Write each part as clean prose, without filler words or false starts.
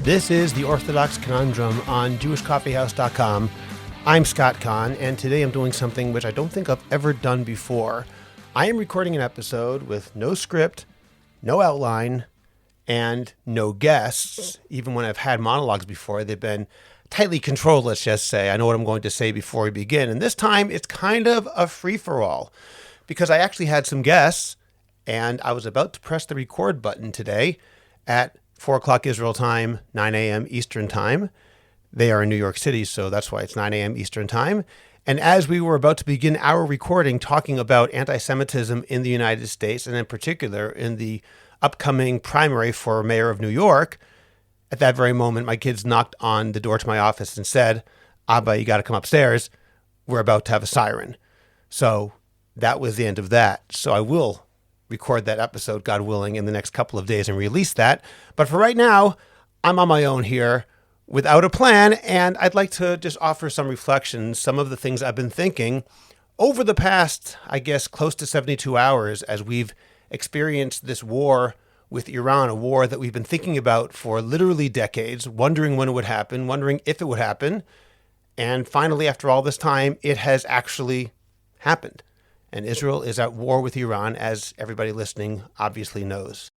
This is the Orthodox Conundrum on JewishCoffeehouse.com. I'm Scott Kahn, and today I'm doing something which I don't think I've ever done before. I am recording an episode with no script, no outline, and no guests. Even when I've had monologues before, they've been tightly controlled, let's just say. I know what I'm going to say before we begin. And this time, it's kind of a free-for-all, because I actually had some guests, and I was about to press the record button today at 4 o'clock Israel time, 9 a.m. Eastern time. They are in New York City, so that's why it's 9 a.m. Eastern time. And as we were about to begin our recording talking about anti-Semitism in the United States, and in particular in the upcoming primary for mayor of New York, at that very moment, my kids knocked on the door to my office and said, "Abba, you got to come upstairs. We're about to have a siren." So that was the end of that. So I will record that episode, God willing, in the next couple of days and release that. But for right now, I'm on my own here without a plan, and I'd like to just offer some reflections, some of the things I've been thinking over the past, I guess, close to 72 hours as we've experienced this war with Iran, a war that we've been thinking about for literally decades, wondering when it would happen, wondering if it would happen. And finally, after all this time, it has actually happened. And Israel is at war with Iran, as everybody listening obviously knows.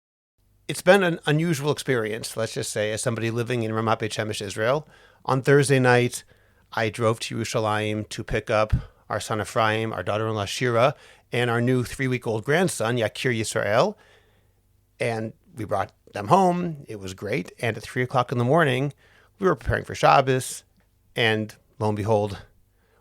It's been an unusual experience, let's just say, as somebody living in Ramat Beit Shemesh, Israel. On Thursday night, I drove to Yerushalayim to pick up our son Ephraim, our daughter-in-law Shira, and our new 3-week-old grandson, Yakir Yisrael. And we brought them home. It was great. And at 3 o'clock in the morning, we were preparing for Shabbos, and lo and behold,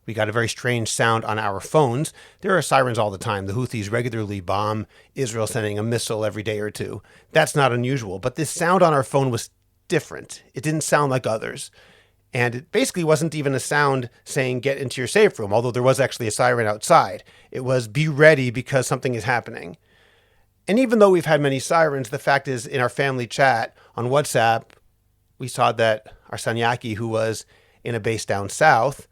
we got a very strange sound on our phones. There are sirens all the time. The Houthis regularly bomb Israel, sending a missile every day or two. That's not unusual. But this sound on our phone was different. It didn't sound like others. And it basically wasn't even a sound saying, "Get into your safe room," although there was actually a siren outside. It was, "Be ready because something is happening." And even though we've had many sirens, the fact is, in our family chat on WhatsApp, we saw that our son Yaki, who was in a base down south,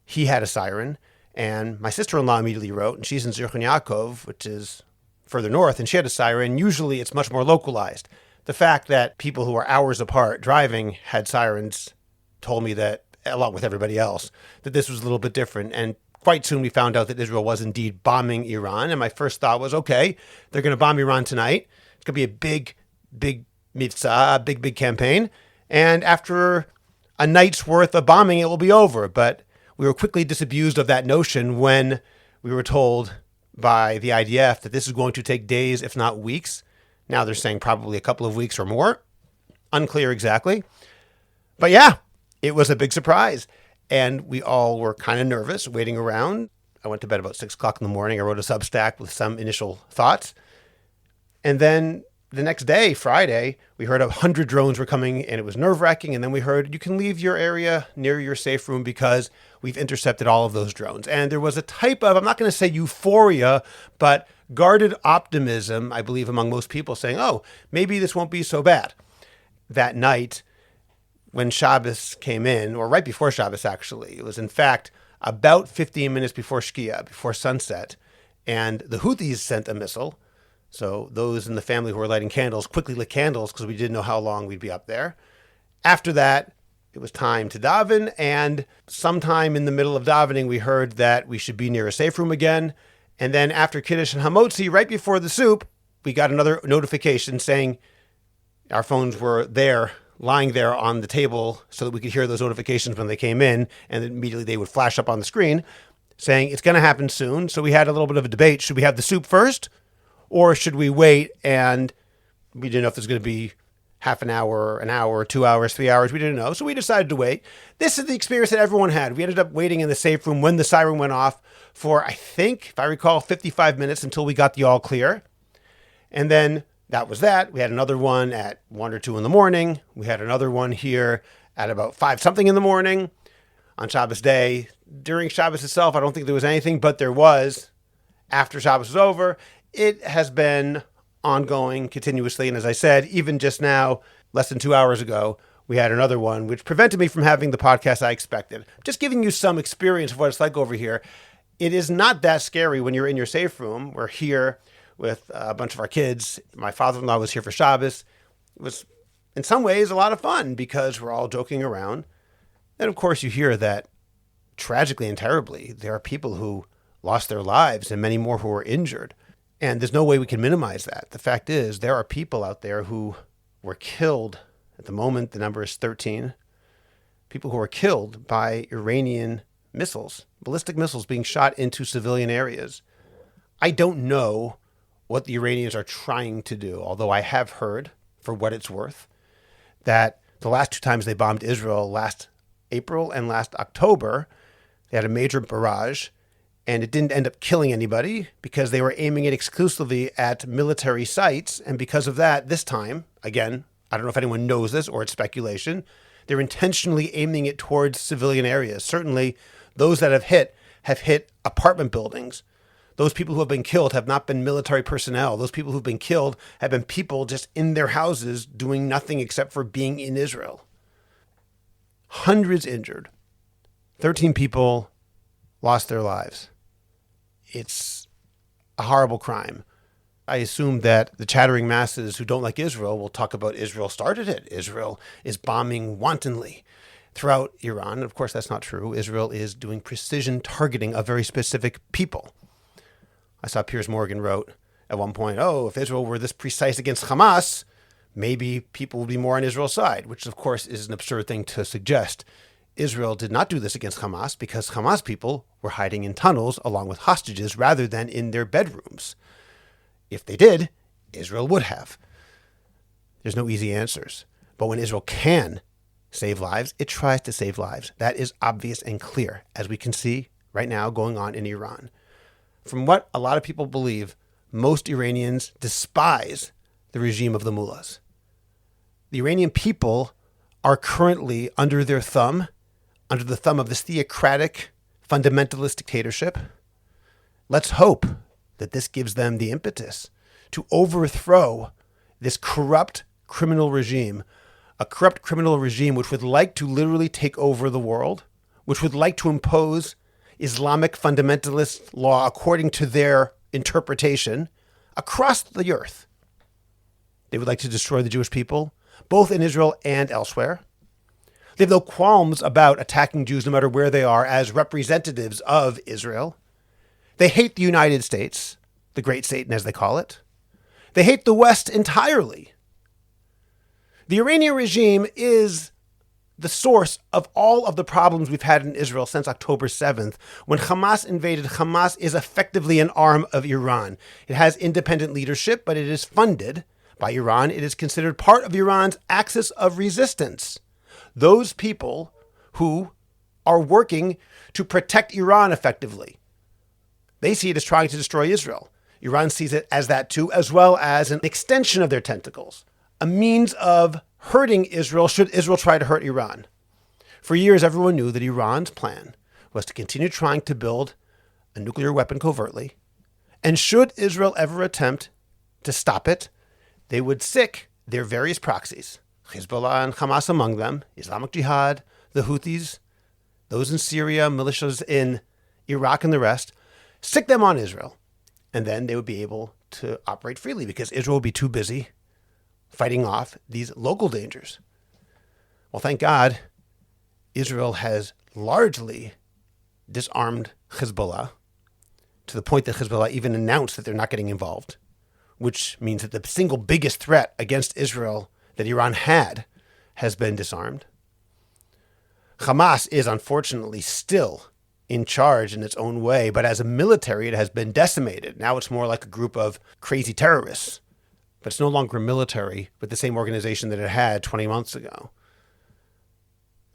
he had a siren, and my sister-in-law immediately wrote, and she's in Zirchon Yaakov, which is further north, and she had a siren. Usually it's much more localized. The fact that people who are hours apart driving had sirens told me that, along with everybody else, that this was a little bit different. And quite soon we found out that Israel was indeed bombing Iran, and my first thought was, okay, they're going to bomb Iran tonight. It's going to be a big mitzvah, a big campaign, and after a night's worth of bombing, it will be over. But we were quickly disabused of that notion when we were told by the IDF that this is going to take days, if not weeks. Now they're saying probably a couple of weeks or more. Unclear exactly. But yeah, it was a big surprise. And we all were kind of nervous, waiting around. I went to bed about 6 o'clock in the morning. I wrote a Substack with some initial thoughts. And then the next day, Friday, we heard 100 drones were coming, and it was nerve-wracking. And then we heard, you can leave your area near your safe room because we've intercepted all of those drones. And there was a type of, I'm not going to say euphoria, but guarded optimism, I believe, among most people saying, oh, maybe this won't be so bad. That night, when Shabbos came in, or right before Shabbos, actually, it was in fact about 15 minutes before Shkia, before sunset, and the Houthis sent a missile. So those in the family who were lighting candles quickly lit candles because we didn't know how long we'd be up there. After that, it was time to daven, and sometime in the middle of davening, we heard that we should be near a safe room again. And then after Kiddush and Hamotzi, right before the soup, we got another notification saying our phones were there, lying there on the table so that we could hear those notifications when they came in, and immediately they would flash up on the screen saying it's going to happen soon. So we had a little bit of a debate. Should we have the soup first, or should we wait? And we didn't know if there's going to be half an hour, 2 hours, 3 hours. We didn't know. So we decided to wait. This is the experience that everyone had. We ended up waiting in the safe room when the siren went off for, I think, if I recall, 55 minutes until we got the all clear. And then that was that. We had another one at 1 or 2 in the morning. We had another one here at about 5 something in the morning on Shabbos day. During Shabbos itself, I don't think there was anything, but there was after Shabbos was over. It has been ongoing continuously. And as I said, even just now, less than 2 hours ago, we had another one, which prevented me from having the podcast I expected. Just giving you some experience of what it's like over here. It is not that scary when you're in your safe room. We're here with a bunch of our kids. My father-in-law was here for Shabbos. It was in some ways, a lot of fun because we're all joking around. And of course, you hear that tragically and terribly, there are people who lost their lives and many more who were injured. And there's no way we can minimize that. The fact is, there are people out there who were killed. At the moment, the number is 13. People who were killed by Iranian missiles, ballistic missiles being shot into civilian areas. I don't know what the Iranians are trying to do, although I have heard, for what it's worth, that the last 2 times they bombed Israel, last April and last October, they had a major barrage, and it didn't end up killing anybody because they were aiming it exclusively at military sites. And because of that, this time, again, I don't know if anyone knows this or it's speculation, they're intentionally aiming it towards civilian areas. Certainly, those that have hit apartment buildings. Those people who have been killed have not been military personnel. Those people who've been killed have been people just in their houses doing nothing except for being in Israel. Hundreds injured. 13 people lost their lives. It's a horrible crime. I assume that the chattering masses who don't like Israel will talk about Israel started it. Israel is bombing wantonly throughout Iran. Of course, that's not true. Israel is doing precision targeting of very specific people. I saw Piers Morgan wrote at one point, if Israel were this precise against Hamas, maybe people would be more on Israel's side, which of course is an absurd thing to suggest. Israel did not do this against Hamas because Hamas people were hiding in tunnels along with hostages rather than in their bedrooms. If they did, Israel would have. There's no easy answers. But when Israel can save lives, it tries to save lives. That is obvious and clear, as we can see right now going on in Iran. From what a lot of people believe, most Iranians despise the regime of the mullahs. The Iranian people are currently under their thumb, under the thumb of this theocratic, fundamentalist dictatorship. Let's hope that this gives them the impetus to overthrow this corrupt criminal regime, a corrupt criminal regime which would like to literally take over the world, which would like to impose Islamic fundamentalist law according to their interpretation across the earth. They would like to destroy the Jewish people, both in Israel and elsewhere. They have no qualms about attacking Jews no matter where they are as representatives of Israel. They hate the United States, the great Satan as they call it. They hate the West entirely. The Iranian regime is the source of all of the problems we've had in Israel since October 7th. When Hamas invaded, Hamas is effectively an arm of Iran. It has independent leadership, but it is funded by Iran. It is considered part of Iran's axis of resistance. Those people who are working to protect Iran effectively, they see it as trying to destroy Israel. Iran sees it as that too, as well as an extension of their tentacles, a means of hurting Israel should Israel try to hurt Iran. For years, everyone knew that Iran's plan was to continue trying to build a nuclear weapon covertly. And should Israel ever attempt to stop it, they would sic their various proxies, Hezbollah and Hamas among them, Islamic Jihad, the Houthis, those in Syria, militias in Iraq and the rest, sic them on Israel. And then they would be able to operate freely because Israel would be too busy fighting off these local dangers. Well, thank God, Israel has largely disarmed Hezbollah to the point that Hezbollah even announced that they're not getting involved, which means that the single biggest threat against Israel that Iran had has been disarmed. Hamas is unfortunately still in charge in its own way, but as a military, it has been decimated. Now it's more like a group of crazy terrorists. But it's no longer military with the same organization that it had 20 months ago.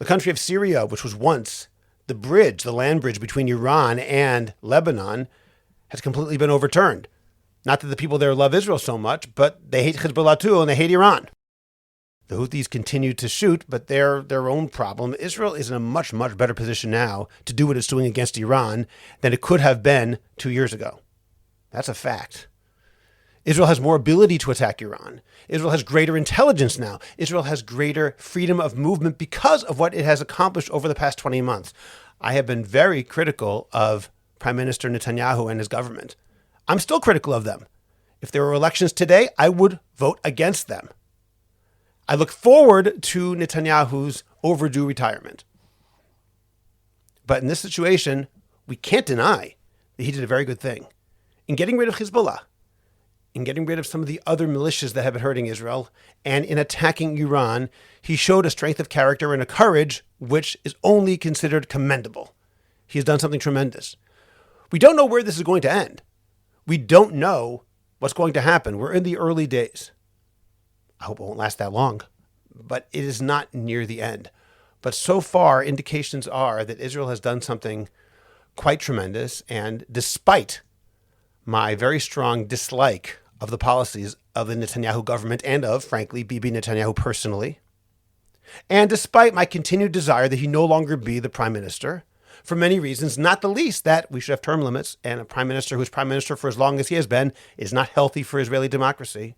The country of Syria, which was once the bridge, the land bridge between Iran and Lebanon, has completely been overturned. Not that the people there love Israel so much, but they hate Hezbollah too, and they hate Iran. The Houthis continue to shoot, but they're their own problem. Israel is in a much, much better position now to do what it's doing against Iran than it could have been 2 years ago. That's a fact. Israel has more ability to attack Iran. Israel has greater intelligence now. Israel has greater freedom of movement because of what it has accomplished over the past 20 months. I have been very critical of Prime Minister Netanyahu and his government. I'm still critical of them. If there were elections today, I would vote against them. I look forward to Netanyahu's overdue retirement. But in this situation, we can't deny that he did a very good thing. In getting rid of Hezbollah, in getting rid of some of the other militias that have been hurting Israel, and in attacking Iran, he showed a strength of character and a courage which is only considered commendable. He has done something tremendous. We don't know where this is going to end. We don't know what's going to happen. We're in the early days. I hope it won't last that long, but it is not near the end. But so far, indications are that Israel has done something quite tremendous. And despite my very strong dislike of the policies of the Netanyahu government and of, frankly, Bibi Netanyahu personally, and despite my continued desire that he no longer be the prime minister, for many reasons, not the least that we should have term limits, and a prime minister who's prime minister for as long as he has been is not healthy for Israeli democracy.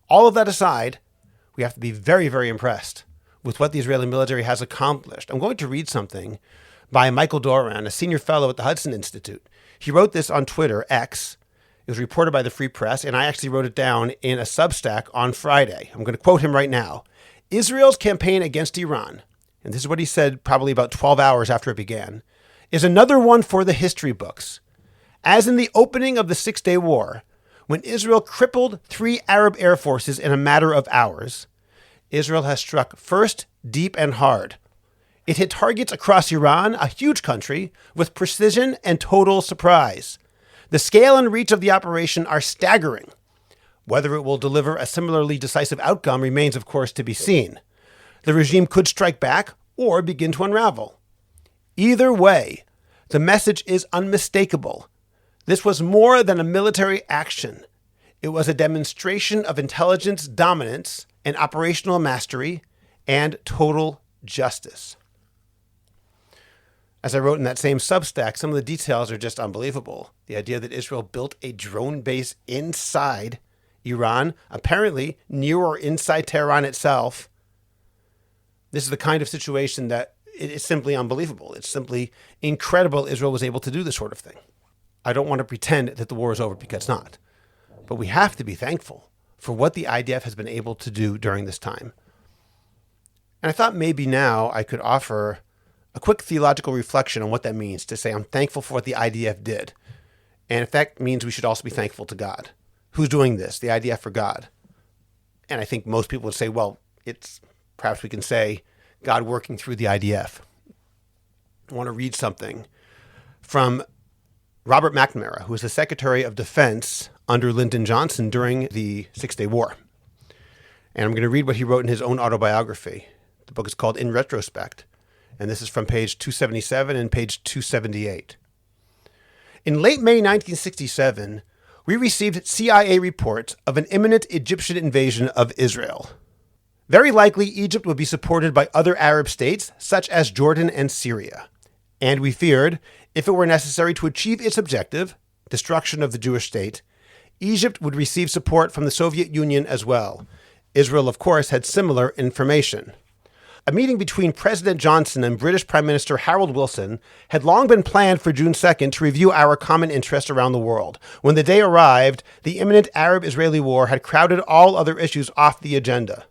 All of that aside, we have to be very, very impressed with what the Israeli military has accomplished. I'm going to read something by Michael Doran, a senior fellow at the Hudson Institute. He wrote this on Twitter, X. It was reported by the Free Press, and I actually wrote it down in a Substack on Friday. I'm going to quote him right now. Israel's campaign against Iran, and this is what he said probably about 12 hours after it began, is another one for the history books. As in the opening of the Six-Day War, when Israel crippled 3 Arab air forces in a matter of hours, Israel has struck first, deep, and hard. It hit targets across Iran, a huge country, with precision and total surprise. The scale and reach of the operation are staggering. Whether it will deliver a similarly decisive outcome remains, of course, to be seen. The regime could strike back or begin to unravel. Either way, the message is unmistakable. This was more than a military action. It was a demonstration of intelligence dominance and operational mastery and total justice. As I wrote in that same Substack, some of the details are just unbelievable. The idea that Israel built a drone base inside Iran, apparently near or inside Tehran itself. This is the kind of situation that it is simply unbelievable. It's simply incredible Israel was able to do this sort of thing. I don't want to pretend that the war is over because it's not. But we have to be thankful for what the IDF has been able to do during this time. And I thought maybe now I could offer a quick theological reflection on what that means, to say I'm thankful for what the IDF did. And if that means we should also be thankful to God. Who's doing this? The IDF or God? And I think most people would say, well, it's perhaps we can say God working through the IDF. I want to read something from Robert McNamara, who was the Secretary of Defense under Lyndon Johnson during the Six-Day War. And I'm going to read what he wrote in his own autobiography. The book is called In Retrospect. And this is from page 277 and page 278. In late May 1967, we received CIA reports of an imminent Egyptian invasion of Israel. Very likely, Egypt would be supported by other Arab states, such as Jordan and Syria. And we feared, if it were necessary to achieve its objective, destruction of the Jewish state, Egypt would receive support from the Soviet Union as well. Israel, of course, had similar information. A meeting between President Johnson and British Prime Minister Harold Wilson had long been planned for June 2nd to review our common interests around the world. When the day arrived, the imminent Arab-Israeli war had crowded all other issues off the agenda.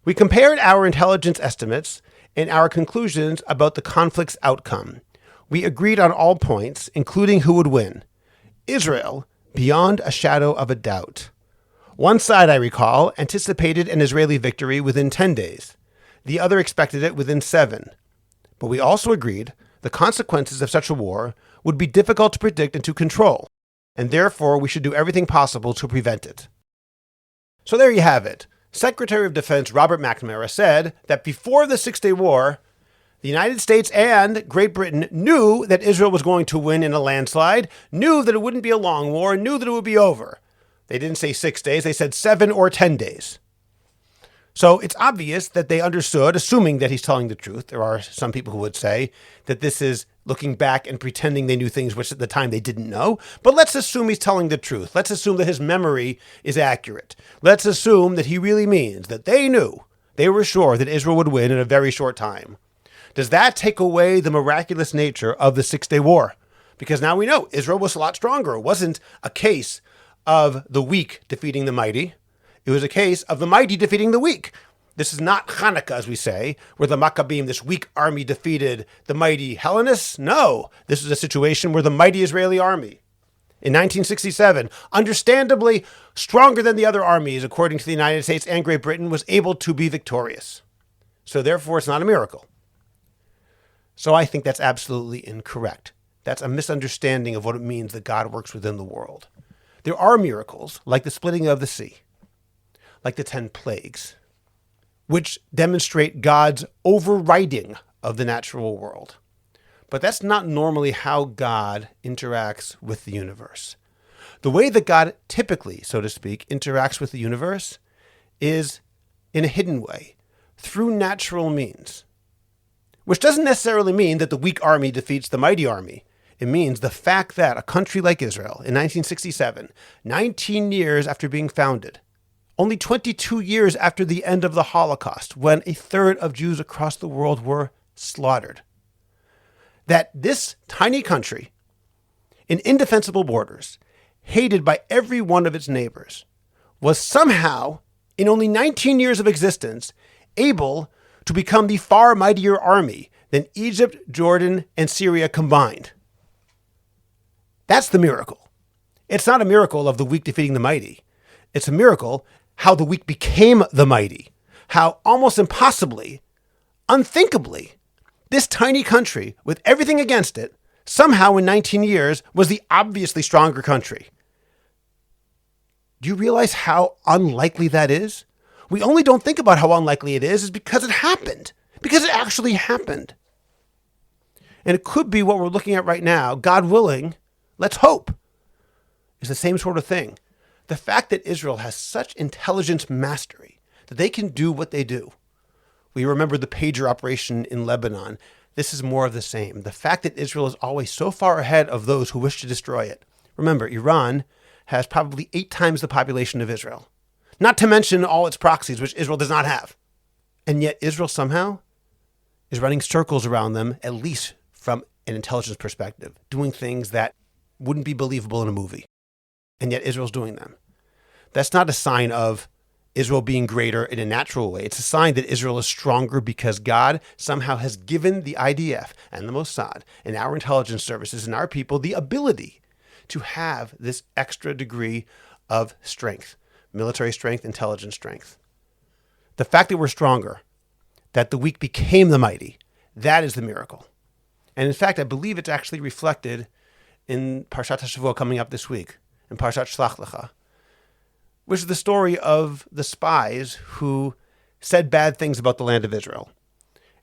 We compared our intelligence estimates and our conclusions about the conflict's outcome. We agreed on all points, including who would win. Israel, beyond a shadow of a doubt. One side, I recall, anticipated an Israeli victory within 10 days. The other expected it within 7. But we also agreed the consequences of such a war would be difficult to predict and to control, and therefore we should do everything possible to prevent it. So there you have it. Secretary of Defense Robert McNamara said that before the Six-Day War, the United States and Great Britain knew that Israel was going to win in a landslide, knew that it wouldn't be a long war, knew that it would be over. They didn't say 6 days, they said 7 or 10 days. So it's obvious that they understood, assuming that he's telling the truth. There are some people who would say that this is looking back and pretending they knew things which at the time they didn't know. But let's assume he's telling the truth. Let's assume that his memory is accurate. Let's assume that he really means that they knew, they were sure that Israel would win in a very short time. Does that take away the miraculous nature of the Six-Day War? Because now we know Israel was a lot stronger. It wasn't a case of the weak defeating the mighty. It was a case of the mighty defeating the weak. This is not Hanukkah, as we say, where the Maccabim, this weak army, defeated the mighty Hellenists. No, this is a situation where the mighty Israeli army, in 1967, understandably stronger than the other armies, according to the United States and Great Britain, was able to be victorious. So therefore, it's not a miracle. So I think that's absolutely incorrect. That's a misunderstanding of what it means that God works within the world. There are miracles, like the splitting of the sea, like the 10 plagues, which demonstrate God's overriding of the natural world. But that's not normally how God interacts with the universe. The way that God typically, so to speak, interacts with the universe is in a hidden way, through natural means. Which doesn't necessarily mean that the weak army defeats the mighty army. It means the fact that a country like Israel in 1967, 19 years after being founded, only 22 years after the end of the Holocaust, when a third of Jews across the world were slaughtered, that this tiny country, in indefensible borders, hated by every one of its neighbors, was somehow, in only 19 years of existence, able to become the far mightier army than Egypt, Jordan, and Syria combined. That's the miracle. It's not a miracle of the weak defeating the mighty. It's a miracle how the weak became the mighty, how almost impossibly, unthinkably, this tiny country, with everything against it, somehow in 19 years was the obviously stronger country. Do you realize how unlikely that is? We only don't think about how unlikely it is because it happened, because it actually happened. And it could be what we're looking at right now, God willing, let's hope, is the same sort of thing. The fact that Israel has such intelligence mastery that they can do what they do. We remember the pager operation in Lebanon. This is more of the same. The fact that Israel is always so far ahead of those who wish to destroy it. Remember, Iran has probably 8 times the population of Israel. Not to mention all its proxies, which Israel does not have. And yet Israel somehow is running circles around them, at least from an intelligence perspective, doing things that wouldn't be believable in a movie. And yet Israel's doing them. That's not a sign of Israel being greater in a natural way. It's a sign that Israel is stronger because God somehow has given the IDF and the Mossad and our intelligence services and our people the ability to have this extra degree of strength, military strength, intelligence strength. The fact that we're stronger, that the weak became the mighty, that is the miracle. And in fact, I believe it's actually reflected in Parshat HaShavua coming up this week, in Parshat Shlach Lecha, which is the story of the spies who said bad things about the land of Israel.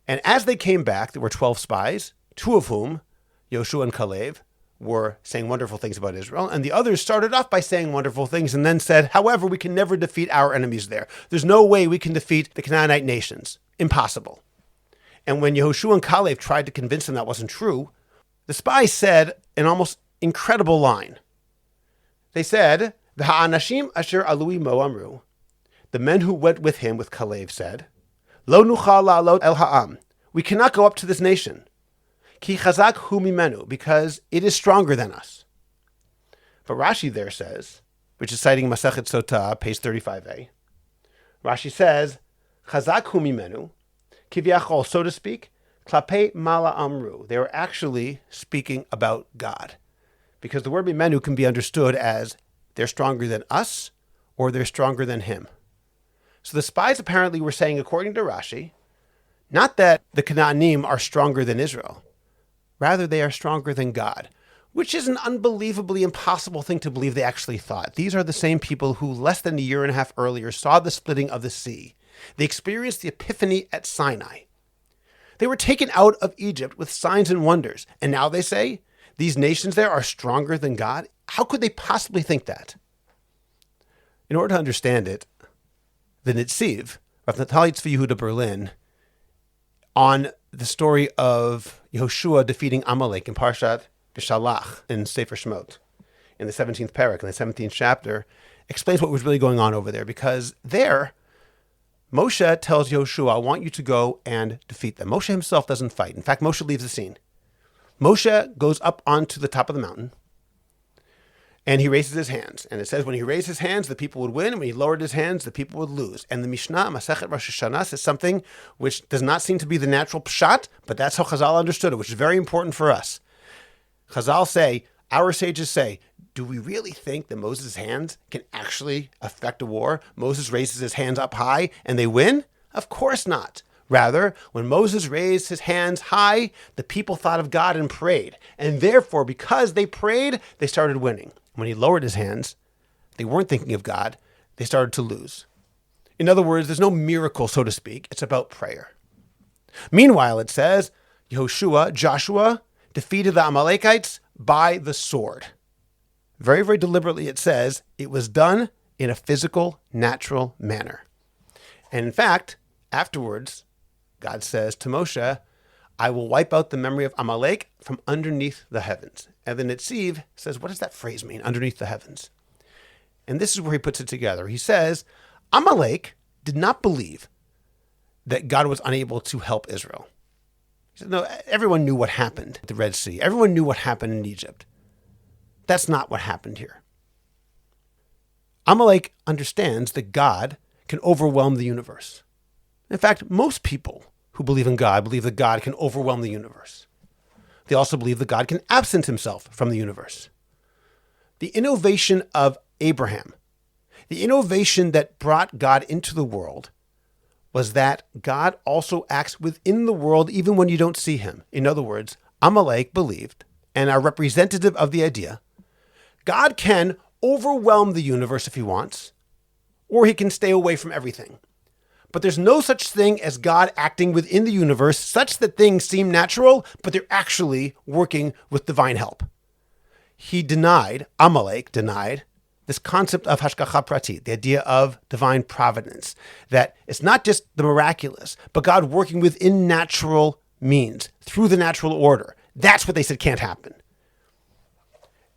And as they came back, there were 12 spies, 2 of whom, Yoshua and Kalev, were saying wonderful things about Israel, and the others started off by saying wonderful things and then said, however, we can never defeat our enemies there. There's no way we can defeat the Canaanite nations. Impossible. And when Yehoshua and Kalev tried to convince them that wasn't true, the spies said an almost incredible line. They said, V'ha'anashim asher alui mo amru. The men who went with him, with Kalev, said, Lo nuchal la'alot el ha'am. We cannot go up to this nation. Ki chazak hu mimenu, because it is stronger than us. But Rashi there says, which is citing Masechet Sotah, page 35a, Rashi says, Chazak hu mimenu, kivyachol, so to speak, klape mala amru. They were actually speaking about God. Because the word mimenu can be understood as they're stronger than us or they're stronger than him. So the spies apparently were saying, according to Rashi, not that the Canaanim are stronger than Israel. Rather, they are stronger than God, which is an unbelievably impossible thing to believe they actually thought. These are the same people who less than a year and a half earlier saw the splitting of the sea. They experienced the epiphany at Sinai. They were taken out of Egypt with signs and wonders. And now they say these nations there are stronger than God. How could they possibly think that? In order to understand it, the Nitziv, Rav Natalia Tzvi Yehuda Berlin, on the story of Yehoshua defeating Amalek in Parshat B'Shalach in Sefer Shemot, in the 17th parak, in the 17th chapter, explains what was really going on over there. Because there, Moshe tells Yehoshua, I want you to go and defeat them. Moshe himself doesn't fight. In fact, Moshe leaves the scene. Moshe goes up onto the top of the mountain, And he raises his hands. And it says when he raised his hands, the people would win. And when he lowered his hands, the people would lose. And the Mishnah, Masechet Rosh Hashanah, says something which does not seem to be the natural pshat, but that's how Chazal understood it, which is very important for us. Chazal say, our sages say, do we really think that Moses' hands can actually affect a war? Moses raises his hands up high and they win? Of course not. Rather, when Moses raised his hands high, the people thought of God and prayed. And therefore, because they prayed, they started winning. When he lowered his hands, they weren't thinking of God. They started to lose. In other words, there's no miracle, so to speak. It's about prayer. Meanwhile, it says, Joshua defeated the Amalekites by the sword. Very, very deliberately, it says it was done in a physical, natural manner. And in fact, afterwards, God says to Moshe, I will wipe out the memory of Amalek from underneath the heavens. And then Netziv says, what does that phrase mean, underneath the heavens? And this is where he puts it together. He says, Amalek did not believe that God was unable to help Israel. He said, no, everyone knew what happened at the Red Sea. Everyone knew what happened in Egypt. That's not what happened here. Amalek understands that God can overwhelm the universe. In fact, most people who believe in God believe that God can overwhelm the universe. They also believe that God can absent himself from the universe. The innovation of Abraham, the innovation that brought God into the world, was that God also acts within the world even when you don't see him. In other words, Amalek believed, and are representative of the idea, God can overwhelm the universe if he wants, or he can stay away from everything. But there's no such thing as God acting within the universe such that things seem natural, but they're actually working with divine help. Amalek denied, this concept of hashgacha pratit, the idea of divine providence, that it's not just the miraculous, but God working within natural means, through the natural order. That's what they said can't happen.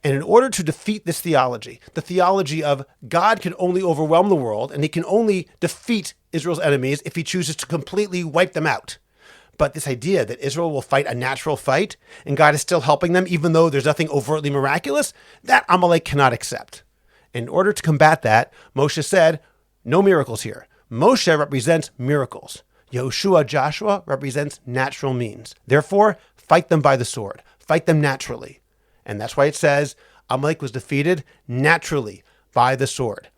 And in order to defeat this theology, the theology of God can only overwhelm the world and he can only defeat Israel's enemies if he chooses to completely wipe them out. But this idea that Israel will fight a natural fight and God is still helping them even though there's nothing overtly miraculous, that Amalek cannot accept. In order to combat that, Moshe said, no miracles here. Moshe represents miracles. Joshua represents natural means. Therefore, fight them by the sword. Fight them naturally. And that's why it says Amalek was defeated naturally by the sword.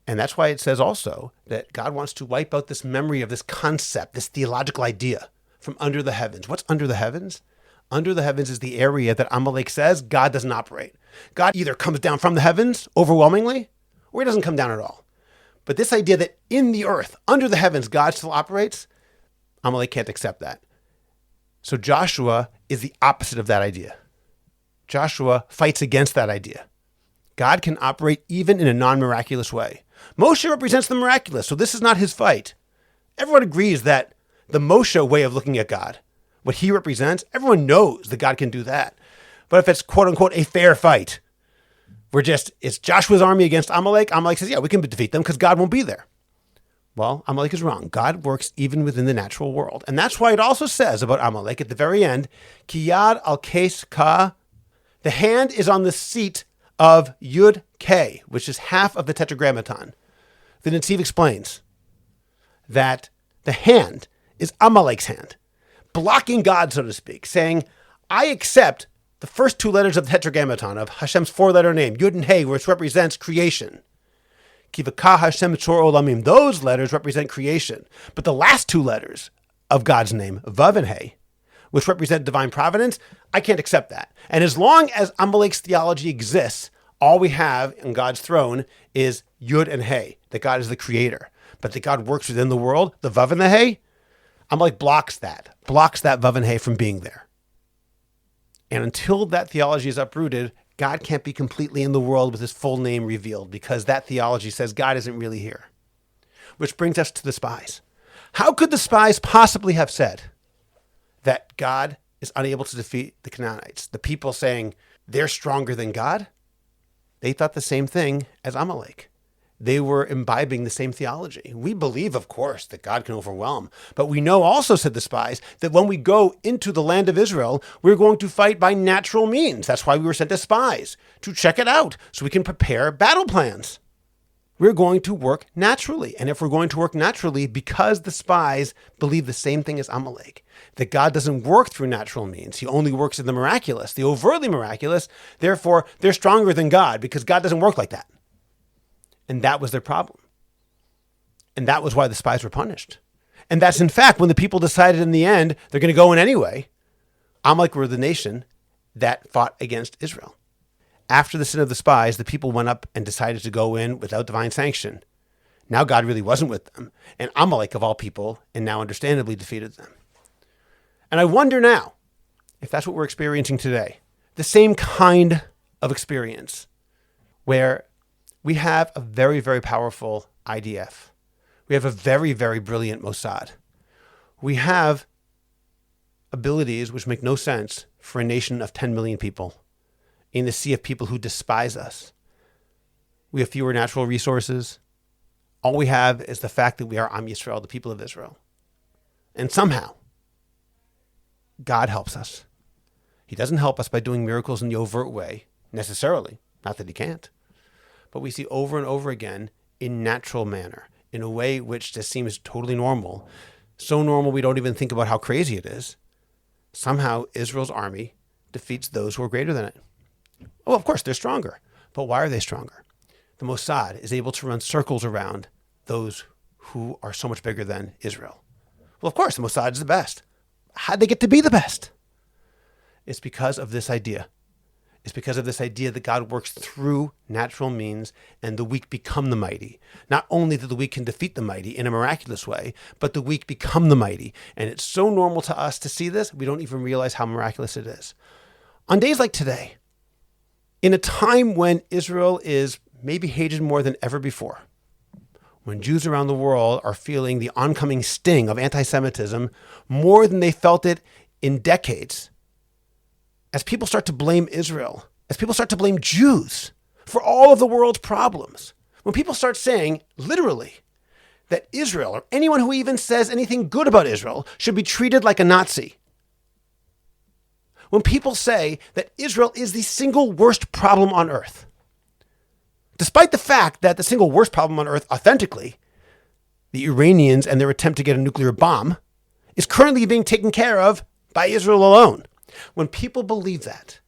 And that's why it says also that God wants to wipe out this memory of this concept, this theological idea from under the heavens. What's under the heavens? Under the heavens is the area that Amalek says God doesn't operate. God either comes down from the heavens overwhelmingly, or he doesn't come down at all. But this idea that in the earth, under the heavens, God still operates, Amalek can't accept that. So Joshua is the opposite of that idea. Joshua fights against that idea. God can operate even in a non-miraculous way. Moshe represents the miraculous, so this is not his fight. Everyone agrees that the Moshe way of looking at God, what he represents, everyone knows that God can do that. But if it's quote unquote a fair fight, it's Joshua's army against Amalek, Amalek says, yeah, we can defeat them because God won't be there. Well, Amalek is wrong. God works even within the natural world. And that's why it also says about Amalek at the very end, Ki yad al kes ka, the hand is on the seat of Yud K, which is half of the Tetragrammaton. The Netziv explains that the hand is Amalek's hand, blocking God, so to speak, saying, I accept the first two letters of the Tetragrammaton, of Hashem's four-letter name, Yud and Hey, which represents creation. Ki v'ka Hashem tzor olamim, those letters represent creation. But the last two letters of God's name, Vav and Hey, which represent divine providence, I can't accept that. And as long as Amalek's theology exists, all we have in God's throne is Yud and Hey, that God is the creator. But that God works within the world, the Vav and the Hey, Amalek blocks that Vav and Hey from being there. And until that theology is uprooted, God can't be completely in the world with his full name revealed, because that theology says God isn't really here. Which brings us to the spies. How could the spies possibly have said that God is unable to defeat the Canaanites? The people saying they're stronger than God? They thought the same thing as Amalek. they were imbibing the same theology. We believe, of course, that God can overwhelm, but we know also, said the spies, that when we go into the land of Israel, we're going to fight by natural means. That's why we were sent as spies, to check it out so we can prepare battle plans. We're going to work naturally. And if we're going to work naturally, because the spies believe the same thing as Amalek, that God doesn't work through natural means. He only works in the miraculous, the overtly miraculous. Therefore, they're stronger than God because God doesn't work like that. And that was their problem. And that was why the spies were punished. And that's, in fact, when the people decided in the end they're going to go in anyway, Amalek were the nation that fought against Israel. After the sin of the spies, the people went up and decided to go in without divine sanction. Now God really wasn't with them. And Amalek, of all people, and now understandably defeated them. And I wonder now if that's what we're experiencing today. The same kind of experience where we have a very, very powerful IDF. We have a very, very brilliant Mossad. We have abilities which make no sense for a nation of 10 million people in a sea of people who despise us. We have fewer natural resources. All we have is the fact that we are Am Yisrael, the people of Israel. And somehow, God helps us. He doesn't help us by doing miracles in the overt way, necessarily. Not that he can't. But we see over and over again in natural manner, in a way which just seems totally normal. So normal we don't even think about how crazy it is. Somehow Israel's army defeats those who are greater than it. Oh, of course, they're stronger. But why are they stronger? The Mossad is able to run circles around those who are so much bigger than Israel. Well, of course, the Mossad is the best. How'd they get to be the best? It's because of this idea. It's because of this idea that God works through natural means and the weak become the mighty. Not only that the weak can defeat the mighty in a miraculous way, but the weak become the mighty. And it's so normal to us to see this, we don't even realize how miraculous it is. On days like today, in a time when Israel is maybe hated more than ever before, when Jews around the world are feeling the oncoming sting of anti-Semitism more than they felt it in decades, as people start to blame Israel, as people start to blame Jews for all of the world's problems, when people start saying, literally, that Israel, or anyone who even says anything good about Israel, should be treated like a Nazi, when people say that Israel is the single worst problem on earth, despite the fact that the single worst problem on earth, authentically, the Iranians and their attempt to get a nuclear bomb, is currently being taken care of by Israel alone. When people believe that,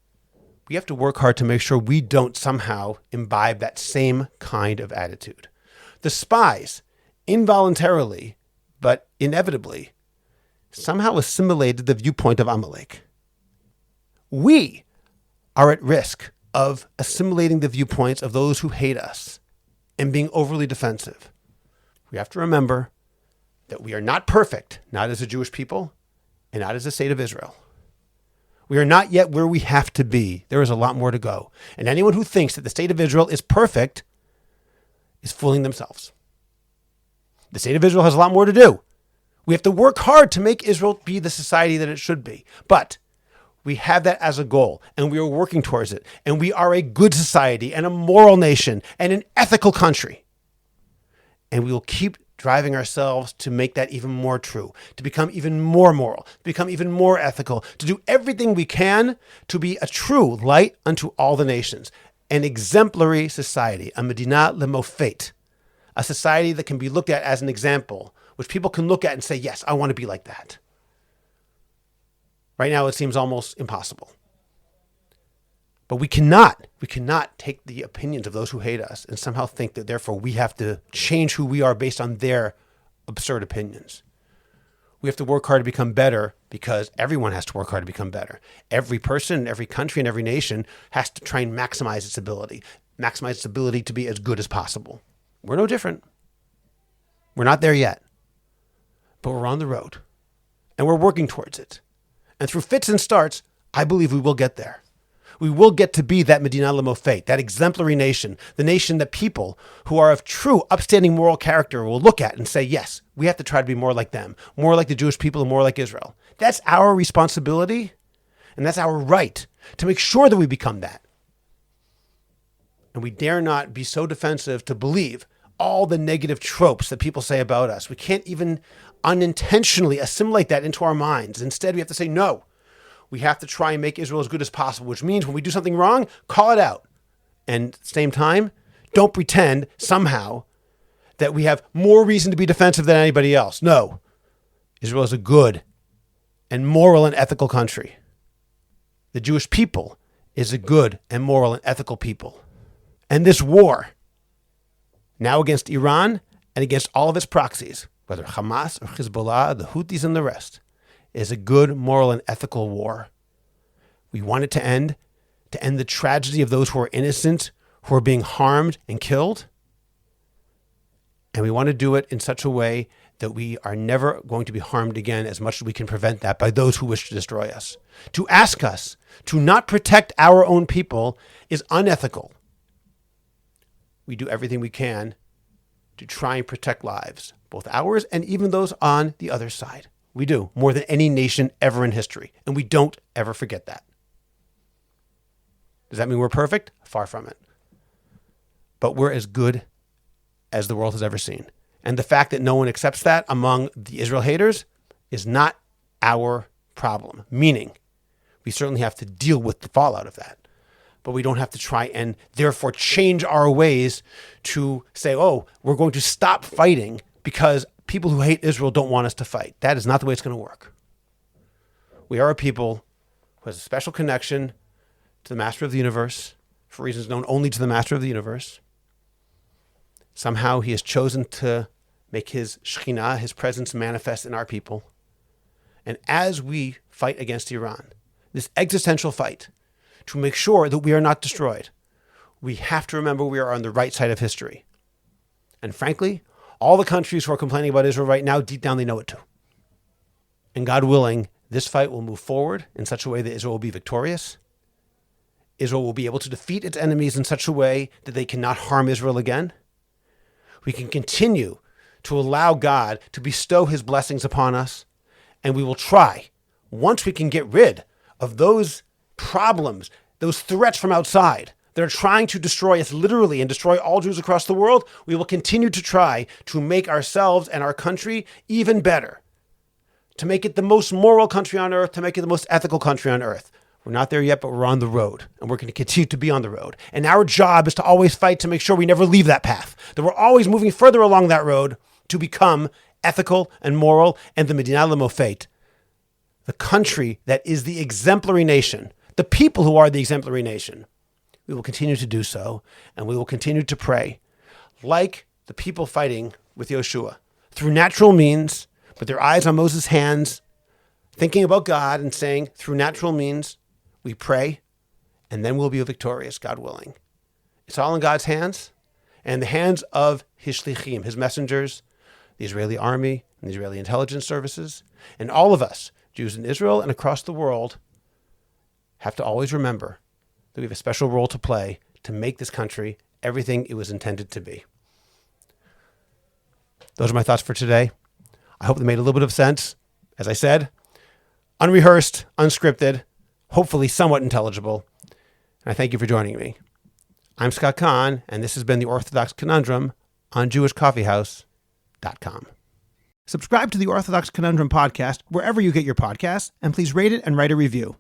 we have to work hard to make sure we don't somehow imbibe that same kind of attitude. The spies, involuntarily, but inevitably, somehow assimilated the viewpoint of Amalek. We are at risk of assimilating the viewpoints of those who hate us and being overly defensive. We have to remember that we are not perfect, not as a Jewish people and not as a state of Israel. We are not yet where we have to be. There is a lot more to go. And anyone who thinks that the state of Israel is perfect is fooling themselves. The state of Israel has a lot more to do. We have to work hard to make Israel be the society that it should be. But we have that as a goal, and we are working towards it. And we are a good society and a moral nation and an ethical country. And we will keep driving ourselves to make that even more true, to become even more moral, to become even more ethical, to do everything we can to be a true light unto all the nations, an exemplary society, a Medina lemofet, a society that can be looked at as an example, which people can look at and say, yes, I want to be like that. Right now, it seems almost impossible. But we cannot take the opinions of those who hate us and somehow think that therefore we have to change who we are based on their absurd opinions. We have to work hard to become better because everyone has to work hard to become better. Every person, every country, and every nation has to try and maximize its ability to be as good as possible. We're no different. We're not there yet, but we're on the road and we're working towards it. And through fits and starts, I believe we will get there. We will get to be that Medina lemofet, that exemplary nation, the nation that people who are of true, upstanding moral character will look at and say, yes, we have to try to be more like them, more like the Jewish people and more like Israel. That's our responsibility, and that's our right to make sure that we become that. And we dare not be so defensive to believe, all the negative tropes that people say about us. We can't even unintentionally assimilate that into our minds. Instead, we have to say, no, we have to try and make Israel as good as possible, which means when we do something wrong, call it out. And at the same time, don't pretend somehow that we have more reason to be defensive than anybody else. No, Israel is a good and moral and ethical country. The Jewish people is a good and moral and ethical people. And this war, now against Iran and against all of its proxies, whether Hamas or Hezbollah, the Houthis and the rest, is a good, moral, and ethical war. We want it to end the tragedy of those who are innocent, who are being harmed and killed. And we want to do it in such a way that we are never going to be harmed again as much as we can prevent that by those who wish to destroy us. To ask us to not protect our own people is unethical. We do everything we can to try and protect lives, both ours and even those on the other side. We do, more than any nation ever in history. And we don't ever forget that. Does that mean we're perfect? Far from it. But we're as good as the world has ever seen. And the fact that no one accepts that among the Israel haters is not our problem. Meaning, we certainly have to deal with the fallout of that. But we don't have to try and therefore change our ways to say, oh, we're going to stop fighting because people who hate Israel don't want us to fight. That is not the way it's going to work. We are a people who has a special connection to the Master of the universe for reasons known only to the Master of the universe. Somehow he has chosen to make his Shekhinah, his presence, manifest in our people. And as we fight against Iran, this existential fight, to make sure that we are not destroyed, we have to remember we are on the right side of history. And frankly, all the countries who are complaining about Israel right now, deep down they know it too. And God willing, this fight will move forward in such a way that Israel will be victorious. Israel will be able to defeat its enemies in such a way that they cannot harm Israel again. We can continue to allow God to bestow his blessings upon us. And we will try, once we can get rid of those problems, those threats from outside that are trying to destroy us literally and destroy all Jews across the world, we will continue to try to make ourselves and our country even better, to make it the most moral country on earth, to make it the most ethical country on earth. We're not there yet, but we're on the road, and we're going to continue to be on the road. And our job is to always fight to make sure we never leave that path, that we're always moving further along that road to become ethical and moral, and the Medina Lemofet, the country that is the exemplary nation, the people who are the exemplary nation. We will continue to do so, and we will continue to pray like the people fighting with Yeshua, through natural means, with their eyes on Moses' hands, thinking about God and saying, through natural means, we pray, and then we'll be victorious, God willing. It's all in God's hands, and the hands of his shlichim, his messengers, the Israeli army, and the Israeli intelligence services, and all of us, Jews in Israel and across the world, have to always remember that we have a special role to play to make this country everything it was intended to be. Those are my thoughts for today. I hope they made a little bit of sense. As I said, unrehearsed, unscripted, hopefully somewhat intelligible. And I thank you for joining me. I'm Scott Kahn, and this has been the Orthodox Conundrum on JewishCoffeehouse.com. Subscribe to the Orthodox Conundrum podcast wherever you get your podcasts, and please rate it and write a review.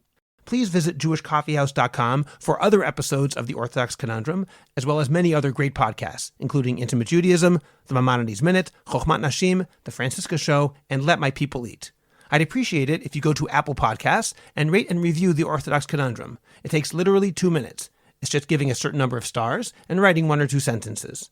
Please visit JewishCoffeehouse.com for other episodes of the Orthodox Conundrum, as well as many other great podcasts, including Intimate Judaism, The Maimonides Minute, Chochmat Nashim, The Francisca Show, and Let My People Eat. I'd appreciate it if you go to Apple Podcasts and rate and review the Orthodox Conundrum. It takes literally 2 minutes. It's just giving a certain number of stars and writing 1 or 2 sentences.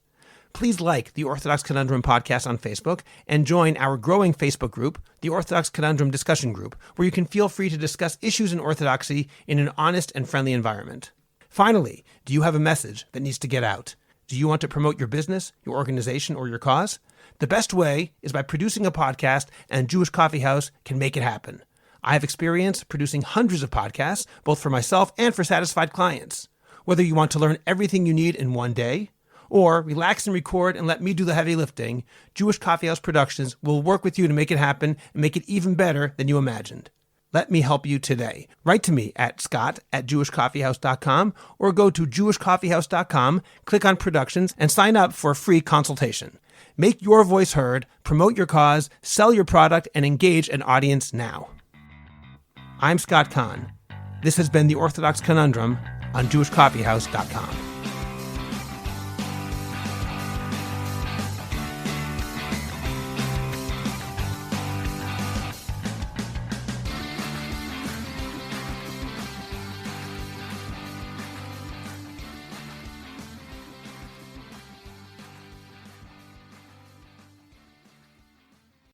Please like the Orthodox Conundrum podcast on Facebook and join our growing Facebook group, the Orthodox Conundrum Discussion Group, where you can feel free to discuss issues in Orthodoxy in an honest and friendly environment. Finally, do you have a message that needs to get out? Do you want to promote your business, your organization, or your cause? The best way is by producing a podcast, and Jewish Coffee House can make it happen. I have experience producing hundreds of podcasts, both for myself and for satisfied clients. Whether you want to learn everything you need in one day, or relax and record and let me do the heavy lifting, Jewish Coffee House Productions will work with you to make it happen and make it even better than you imagined. Let me help you today. Write to me at scott@jewishcoffeehouse.com or go to jewishcoffeehouse.com, click on productions, and sign up for a free consultation. Make your voice heard, promote your cause, sell your product, and engage an audience now. I'm Scott Kahn. This has been the Orthodox Conundrum on jewishcoffeehouse.com.